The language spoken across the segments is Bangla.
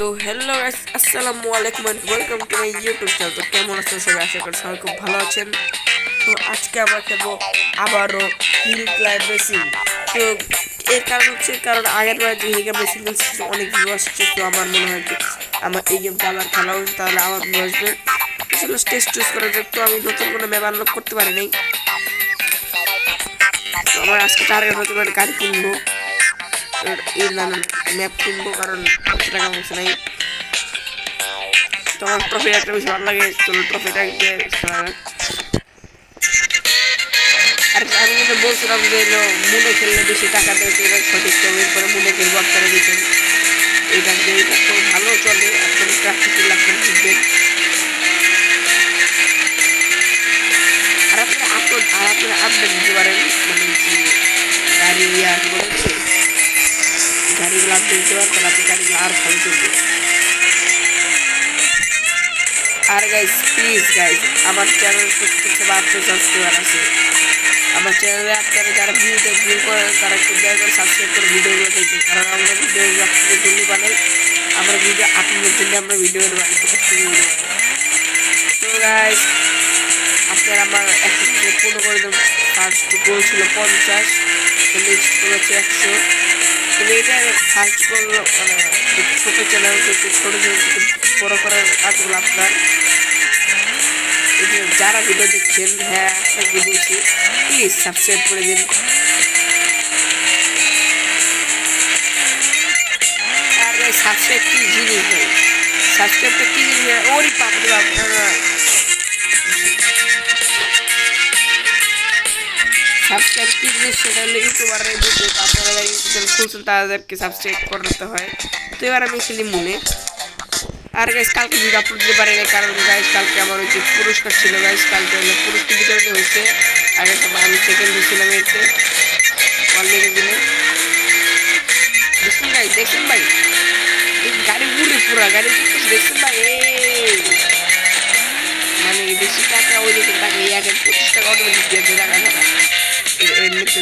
তো হ্যালো গাইস, আসসালামু আলাইকুম and welcome to my YouTube channel. তো কেমন আছেন সবাই? আশা করি সবাই খুব ভালো আছেন। তো আজকে আমরা খেলবো আবারও হিল ক্লাইম্ব রেসিং। তো এর কারণ হচ্ছে আগের বার যে হিল ক্লাইম্ব রেসিং খেলছি অনেক ভিউ আসছে। তো আমার মনে হয় যে আমার এই গেমটা আবার খেলা উচিত, তাহলে আমার ভিউ আসবে। আসলে টেস্ট চুজ করা যাক। তো আমি নতুন কোনো ম্যাপ আনলক করতে পারি নাই। তো আমার আজকে টার্গেট নতুন একটা গাড়ি কিনবো, এই ম্যাপ কিনবো, কারণ কত টাকা পয়সা নাই। তো আমার ট্রফি একটা বেশি ভালো লাগে। চলো ট্রফিটা আর আমি কিন্তু বলছিলাম যে মুনে খেললে বেশি টাকা দেয়, সঠিক তো এরপরে মুনে খেলবো। আপনারা দিচ্ছেন এইটা তো ভালো চলে। আপনার ট্রাফিক লাগবেন বুঝবেন। আর আপনারা আপডেট দিতে পারেন, মানে কি গাড়ি গাড়িগুলো আপডেট দিতে পারেন, তাহলে আপনি গাড়িগুলো আর ভালো চলবে। আর গাইস প্লিজ গাইস, আমার চ্যানেল 72 সাবস্ক্রাইবার আছে। আমার চ্যানেলে আপনারা যারা ভিউ করেন তারা একটু দয়া করে সাবস্ক্রাইব করে ভিডিওগুলো দেখবেন, কারণ আমরা ভিডিও আপনাদের জন্য বানাই। আমরা ভিডিও আপনাদের জন্য আমরা ভিডিও বানাই, তো গাইস আপনারা আমার 100 সাবস্ক্রাইব পূর্ণ করে দেবেন। ফার্স্ট গোল ছিল 50, নেক্সট গোল হচ্ছে 100। তুমি এটা সার্চ করলো, মানে ছোটো চ্যানেল ছোটো বড় করার কাজগুলো আপনার। যারা ভিডিও দেখছেন, হ্যাঁ আপনাকে বলছি প্লিজ সাবস্ক্রাইব করে দিন। আর সাবস্ক্রাইব কি জিনিস হয়, সাবস্ক্রাইবটা কি জিনিস হয়? ওরই পাপড়ি আপনারা সাবস্ক্রাইব কি জিনিস সেটা হলে ইউটিউবাররাই বুঝবে। আপনারা যারা ইউটিউব খুলছেন তাদেরকে সাবস্ক্রাইব করতে হয়। তো এবার আমি খেলি মনে। আর গাইস কালকে ভিডিও আপলোড দিতে পারি না, কারণ গাইস কালকে আমার হচ্ছে পুরস্কার ছিল। গাইস কালকে হলো পুরস্কার বিতরণ হয়েছে। আগে আমি সেকেন্ড হয়েছিলাম এতে ওয়ার্ল্ড দিনে। দেখুন গাইস, দেখুন ভাই এই গাড়ি উড়ে পুরা গাড়ি দেখুন ভাই। মানে বেশি টাকা ওই দিকে টাকা 25 টাকা অটোমেটিক দিয়ে দেয় টাকা ছাড়া এমনিতে।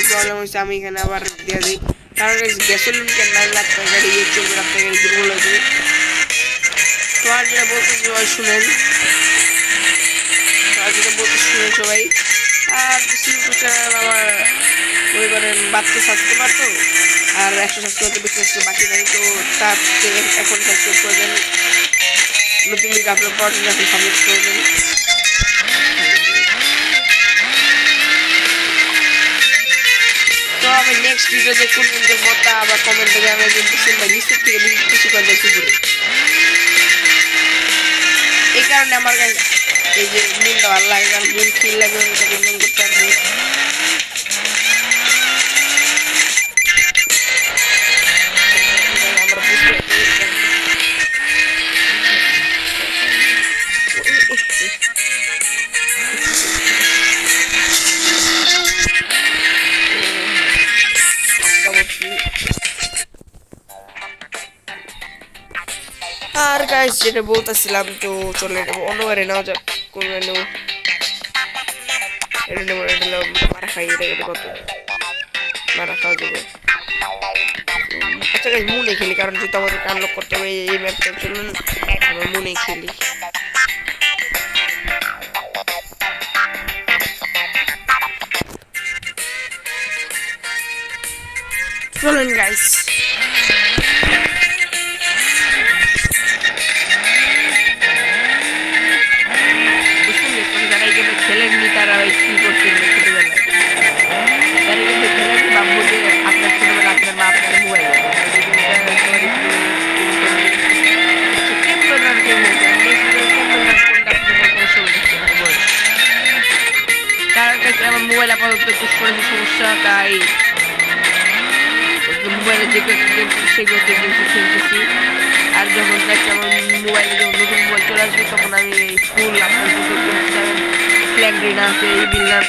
প্রবলেম হচ্ছে, আমি এখানে আবার দিয়ে দিই, কারণ গ্যাসোলিন কেন 9 লাখ টাকা গাড়ি চলবে, আপনার গাড়ি দুর্বল হয়েছে। তো আর যেটা বলতে সবাই শুনেন, আর যেটা বলতে শুনেন সবাই। আর ইউটিউব চ্যানেল আমার মনে করেন 72 সাবস্ক্রাইবার, তো আর 100 সাবস্ক্রাইবার বেশি বাকি নাই। তো তার এখন সাবস্ক্রাইব করে দেন, নতুন ভিডিও আপলোড করার জন্য এখন সাবস্ক্রাইব করে দেন। তো আমি নেক্সট ভিডিওতে কোন মতা আবার কমেন্টে জানাবেন, কিন্তু শুনবেন নিশ্চিত থেকে বেশি করে দেখি পুরো। এই কারণে আমার কাছে এই যে মুনটা ভালো লাগে, কারণ মুন ফিল লাগে ওটাকে মুন করতে পারবো। আর গাইস যেটা বলতেছিলাম, তো চলে অন্যবারে নেওয়া যাক। কোন নেব? এটা নেব, এটা নেব। মারা খাই, এটা কত মারা খাওয়া যাবে। আচ্ছা গাইস মনে খেলি, কারণ যেহেতু আমাদের আনলক করতে হবে এই ম্যাপটা। চলুন আমরা মনে খেলি। চলুন গাইস, খেলেননি তারা কি করছেন ছোটবেলায়, তারা কিন্তু খেলেন ভাববো যে আপনার ছোটবেলা আপনার মা আপনার মোবাইল আমার মোবাইল আপাতত একটু সমস্যা, তাই মোবাইলে যে সেগুলো খেলতেছি। আর যখন দেখছি আমার মোবাইলে যখন নতুন মোবাইল চলে আসবে, তখন আমি ফুল আপনার প্ল্যান্ডিন আছে, এই বিল্লার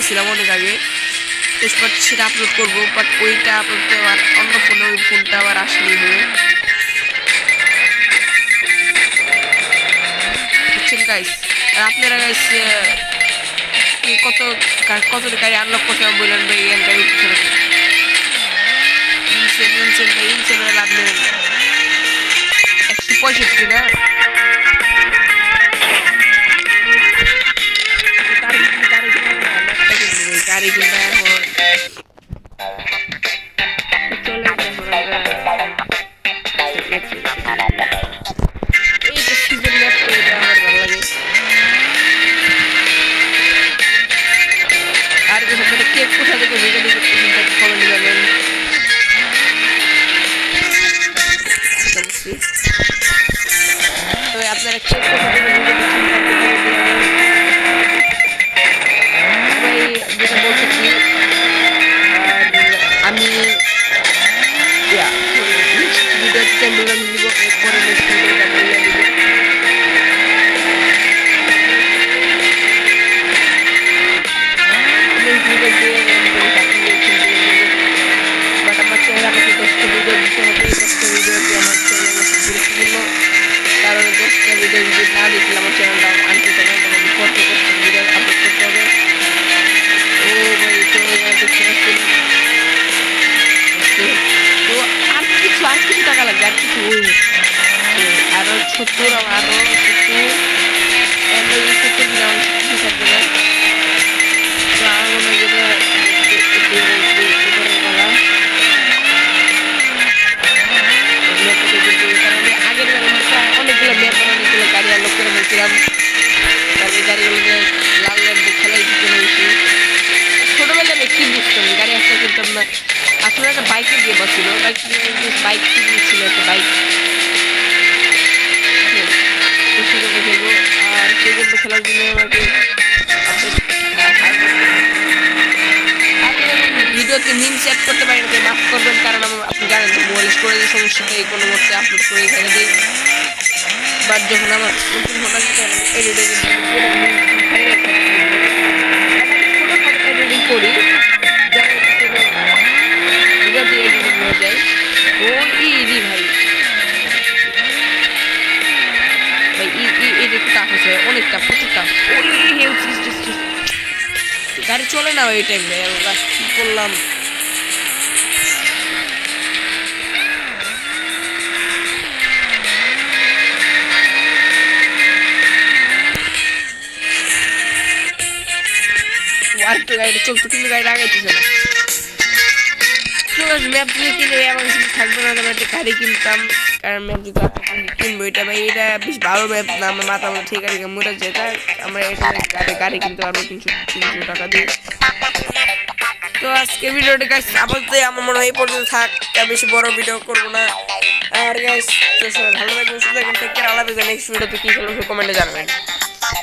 ছিলাম অনেক আগে। তো বাট সেটা আপলোড করবো, বাট ওইটা আপলোড আবার অন্য ফোনে, ওই ফোনটা আবার আসলেই হবে। বুঝছেন গাইস? আর আপনারা গাইস কত গাড়ি আনলক করতে বললেন ভাই, এই গাড়ি ইনসেন লাভ নেবেন 165 না। গাড়ি কিনতে এখন চলে এই যে সিজন ম্যাপ, এটা আমার ভালো লাগে। আর যখন কে কোথা থেকে ভিডিও কমেন্টে যাবেন। তো আপনারা কে কোথা থেকে ভিডিও যেটা বলতেছি, আমি ভিডিওতে মিলন দিব, এরপরে নেক্সট ভিডিওটা বলে দিব। বাট আমার চ্যানেল আমাকে 10টা ভিডিও দিতে হবে। 10টা ভিডিওটি আমার চ্যানেল গুরুত্বপূর্ণ, কারণ 10টা ভিডিও যদি না দিলে আমার চ্যানেলটা আনতে হবে, আমাকে করতে ভিডিও আপলোড করতে হবে। ও ভাই তো দেখতে পাচ্ছেন, তো আর কিছু টাকা লাগবে, আর কিছু আরো 70 আরো 70 থাকবে না। তো আমার মনে হয় যেটা আগের অনেকগুলো ম্যাপ, অনেকগুলো গাড়ি আনলক করে ফেলছিলাম। তারপরে গাড়িগুলোকে লাল লাল খেলাই দিতে হয়েছি। ছোটবেলায় আমি কি বুঝতাম, গাড়ি একটা কিনতাম না, আসলে একটা বাইকের গেম ছিল, বাইক কিনেছিল একটা বাইক, সেই গেমটা খেলবো। আর সেই গেমটা খেলার জন্য আমাকে ভিডিওতে মিম সেট করতে পারি না, মাফ করবেন, কারণ আপনি জানেন মোবাইল স্টোরেজের সমস্যাটা এই কোনো মধ্যে আপলোড করে ফেলে দিই। বাট যখন আমার নতুন ফোন এডিটিং করি, ভিডিওতে এডিটিং হয়ে যায়। ও ইজি ভাই, এটা একটু টাফ আছে, অনেক টাফ, প্রচুর টাফ। গাড়ি চলে না এই টাইমে, কি করলাম। আরেকটা গাড়িটা চলতো, কিন্তু গাড়িটা আগাইতেছে না। ম্যাপ যদি কিনে আমার কিছু থাকবে না, আমি একটা গাড়ি কিনতাম, কারণ ম্যাপ যদি কিনবো, এটা ভাই এটা বেশ ভালো ম্যাপ না, আমার মাথা আমার ঠিক আছে মরে যেটা, আমরা এটা গাড়ি কিনতে পারবো 300 টাকা দিয়ে। তো আজকে ভিডিওটা গাইস আপাতত আমার মনে হয় এই পর্যন্ত থাক, বেশি বড় ভিডিও করবো না। আর গাইস ভালো থাকবেন, সুস্থ থাকবেন, টেক কেয়ার, আল্লাহ হাফেজ। নেক্সট ভিডিওতে কি খেলবো কমেন্টে জানাবেন।